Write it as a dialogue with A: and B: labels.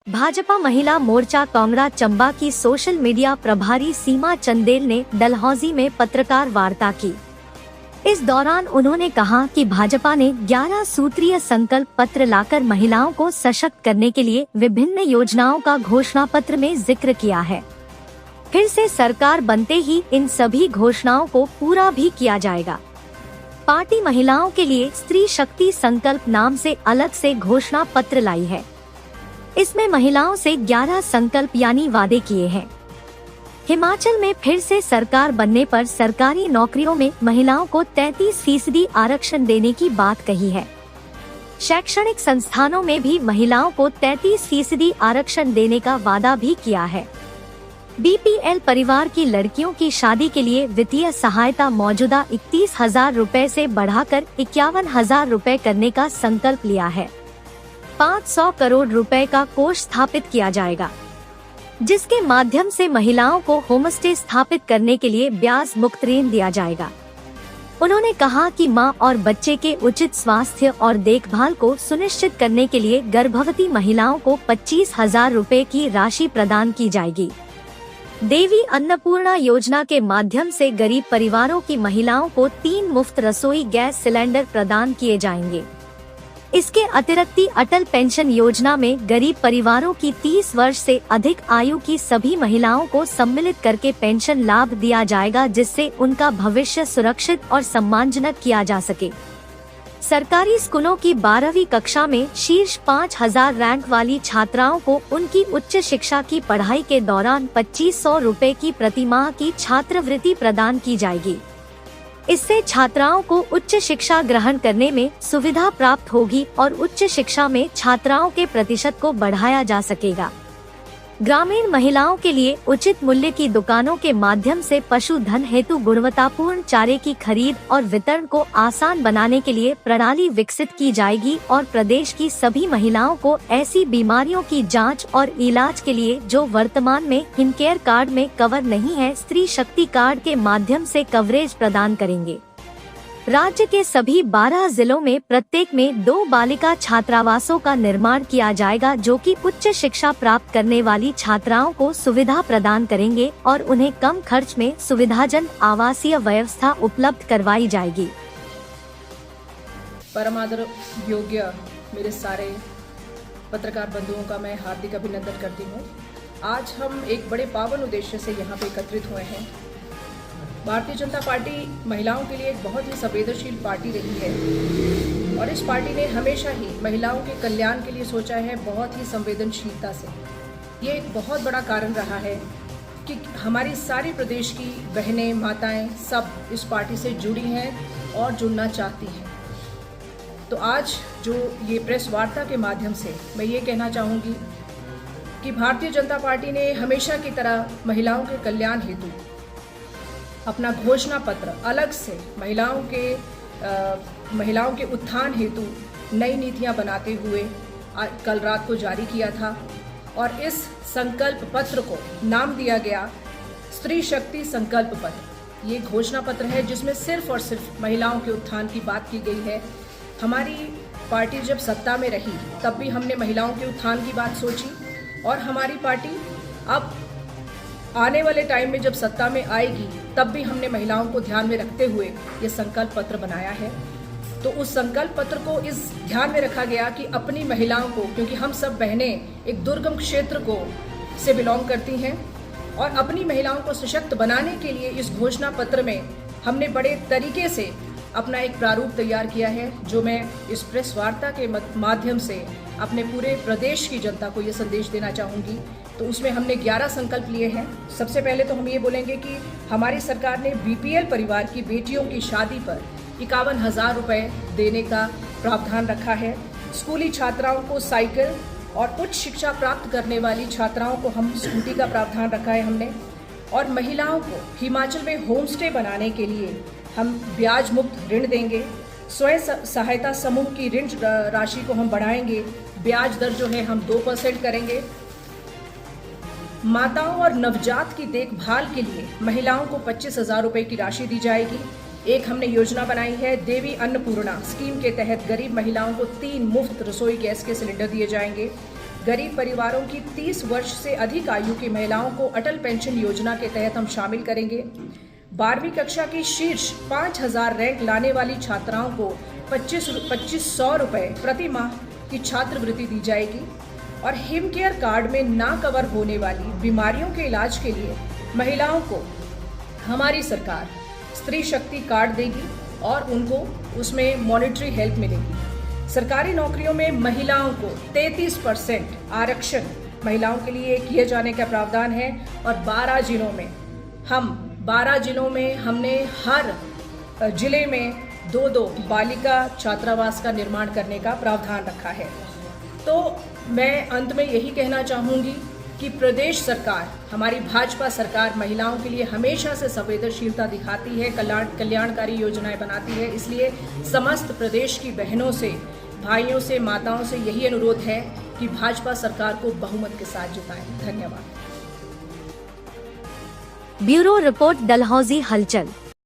A: भाजपा महिला मोर्चा कांगड़ा चंबा की social media प्रभारी सीमा चंदेल ने डलहौजी में पत्रकार वार्ता की। इस दौरान उन्होंने कहा कि भाजपा ने 11 सूत्रीय संकल्प पत्र लाकर महिलाओं को सशक्त करने के लिए विभिन्न योजनाओं का घोषणा पत्र में जिक्र किया है। फिर से सरकार बनते ही इन सभी घोषणाओं को पूरा भी किया जाएगा। पार्टी महिलाओं के लिए स्त्री शक्ति संकल्प नाम से अलग से घोषणा पत्र लाई है। इसमें महिलाओं से 11 संकल्प यानी वादे किए हैं। हिमाचल में फिर से सरकार बनने पर सरकारी नौकरियों में महिलाओं को 33% आरक्षण देने की बात कही है। शैक्षणिक संस्थानों में भी महिलाओं को 33% आरक्षण देने का वादा भी किया है। बीपीएल परिवार की लड़कियों की शादी के लिए वित्तीय सहायता मौजूदा 31,000 रुपए से बढ़ाकर 51,000 रुपए करने का संकल्प लिया है। 500 करोड़ रुपए का कोष स्थापित किया जाएगा, जिसके माध्यम से महिलाओं को होमस्टे स्थापित करने के लिए ब्याज मुक्त ऋण दिया जाएगा। उन्होंने कहा कि मां और बच्चे के उचित स्वास्थ्य और देखभाल को सुनिश्चित करने के लिए गर्भवती महिलाओं को 25,000 रुपए की राशि प्रदान की जाएगी। देवी अन्नपूर्णा योजना के माध्यम से गरीब परिवारों की महिलाओं को 3 मुफ्त रसोई गैस सिलेंडर प्रदान किए जाएंगे। इसके अतिरिक्त अटल पेंशन योजना में गरीब परिवारों की 30 वर्ष से अधिक आयु की सभी महिलाओं को सम्मिलित करके पेंशन लाभ दिया जाएगा, जिससे उनका भविष्य सुरक्षित और सम्मानजनक किया जा सके। सरकारी स्कूलों की 12वीं कक्षा में शीर्ष 5,000 रैंक वाली छात्राओं को उनकी उच्च शिक्षा की पढ़ाई के दौरान 2,500 रुपए की प्रतिमाह की छात्रवृत्ति प्रदान की जाएगी। इससे छात्राओं को उच्च शिक्षा ग्रहण करने में सुविधा प्राप्त होगी और उच्च शिक्षा में छात्राओं के प्रतिशत को बढ़ाया जा सकेगा। ग्रामीण महिलाओं के लिए उचित मूल्य की दुकानों के माध्यम से पशुधन हेतु गुणवत्तापूर्ण चारे की खरीद और वितरण को आसान बनाने के लिए प्रणाली विकसित की जाएगी और प्रदेश की सभी महिलाओं को ऐसी बीमारियों की जांच और इलाज के लिए जो वर्तमान में हिमकेयर कार्ड में कवर नहीं है, स्त्री शक्ति कार्ड के माध्यम से कवरेज प्रदान करेंगे। राज्य के सभी 12 जिलों में प्रत्येक में 2 बालिका छात्रावासों का निर्माण किया जाएगा, जो कि उच्च शिक्षा प्राप्त करने वाली छात्राओं को सुविधा प्रदान करेंगे और उन्हें कम खर्च में सुविधाजनक आवासीय व्यवस्था उपलब्ध करवाई जाएगी।
B: परम आदर योग्य मेरे सारे पत्रकार बंधुओं का मैं हार्दिक अभिनंदन करती हूँ। आज हम एक बड़े पावन उद्देश्य से यहाँ पे एकत्रित हुए हैं। भारतीय जनता पार्टी महिलाओं के लिए एक बहुत ही संवेदनशील पार्टी रही है और इस पार्टी ने हमेशा ही महिलाओं के कल्याण के लिए सोचा है, बहुत ही संवेदनशीलता से। ये एक बहुत बड़ा कारण रहा है कि हमारी सारी प्रदेश की बहनें, माताएं सब इस पार्टी से जुड़ी हैं और जुड़ना चाहती हैं। तो आज जो ये प्रेस वार्ता के माध्यम से मैं ये कहना चाहूँगी कि भारतीय जनता पार्टी ने हमेशा की तरह महिलाओं के कल्याण हेतु अपना घोषणा पत्र अलग से महिलाओं के उत्थान हेतु नई नीतियां बनाते हुए कल रात को जारी किया था और इस संकल्प पत्र को नाम दिया गया स्त्री शक्ति संकल्प पत्र। ये घोषणा पत्र है जिसमें सिर्फ और सिर्फ महिलाओं के उत्थान की बात की गई है। हमारी पार्टी जब सत्ता में रही तब भी हमने महिलाओं के उत्थान की बात सोची और हमारी पार्टी अब आने वाले टाइम में जब सत्ता में आएगी तब भी हमने महिलाओं को ध्यान में रखते हुए ये संकल्प पत्र बनाया है। तो उस संकल्प पत्र को इस ध्यान में रखा गया कि अपनी महिलाओं को, क्योंकि हम सब बहनें एक दुर्गम क्षेत्र से बिलोंग करती हैं और अपनी महिलाओं को सशक्त बनाने के लिए इस घोषणा पत्र में हमने बड़े तरीके से अपना एक प्रारूप तैयार किया है, जो मैं इस प्रेस वार्ता के माध्यम से अपने पूरे प्रदेश की जनता को ये संदेश देना चाहूँगी। तो उसमें हमने 11 संकल्प लिए हैं। सबसे पहले तो हम ये बोलेंगे कि हमारी सरकार ने बीपीएल परिवार की बेटियों की शादी पर 51,000 रुपये देने का प्रावधान रखा है। स्कूली छात्राओं को साइकिल और उच्च शिक्षा प्राप्त करने वाली छात्राओं को हम स्कूटी का प्रावधान रखा है हमने। और महिलाओं को हिमाचल में होम स्टे बनाने के लिए हम ब्याज मुक्त ऋण देंगे। स्वयं सहायता समूह की ऋण राशि को हम बढ़ाएंगे, ब्याज दर जो है हम 2% करेंगे। माताओं और नवजात की देखभाल के लिए महिलाओं को 25,000 रुपये की राशि दी जाएगी। एक हमने योजना बनाई है देवी अन्नपूर्णा स्कीम के तहत गरीब महिलाओं को 3 मुफ्त रसोई गैस के सिलेंडर दिए जाएंगे। गरीब परिवारों की 30 वर्ष से अधिक आयु की महिलाओं को अटल पेंशन योजना के तहत हम शामिल करेंगे। 12वीं कक्षा की शीर्ष 5000 रैंक लाने वाली छात्राओं को 2500 रुपये प्रति माह की छात्रवृत्ति दी जाएगी और हिम केयर कार्ड में ना कवर होने वाली बीमारियों के इलाज के लिए महिलाओं को हमारी सरकार स्त्री शक्ति कार्ड देगी और उनको उसमें मॉनेटरी हेल्प मिलेगी। सरकारी नौकरियों में महिलाओं को 33% आरक्षण महिलाओं के लिए किए जाने का प्रावधान है और 12 जिलों में हमने हर जिले में 2 बालिका छात्रावास का निर्माण करने का प्रावधान रखा है। तो मैं अंत में यही कहना चाहूँगी कि प्रदेश सरकार, हमारी भाजपा सरकार महिलाओं के लिए हमेशा से संवेदनशीलता दिखाती है, कल्याणकारी योजनाएं बनाती है। इसलिए समस्त प्रदेश की बहनों से, भाइयों से, माताओं से यही अनुरोध है कि भाजपा सरकार को बहुमत के साथ जिताएं। धन्यवाद।
A: ब्यूरो रिपोर्ट, डलहौजी हलचल।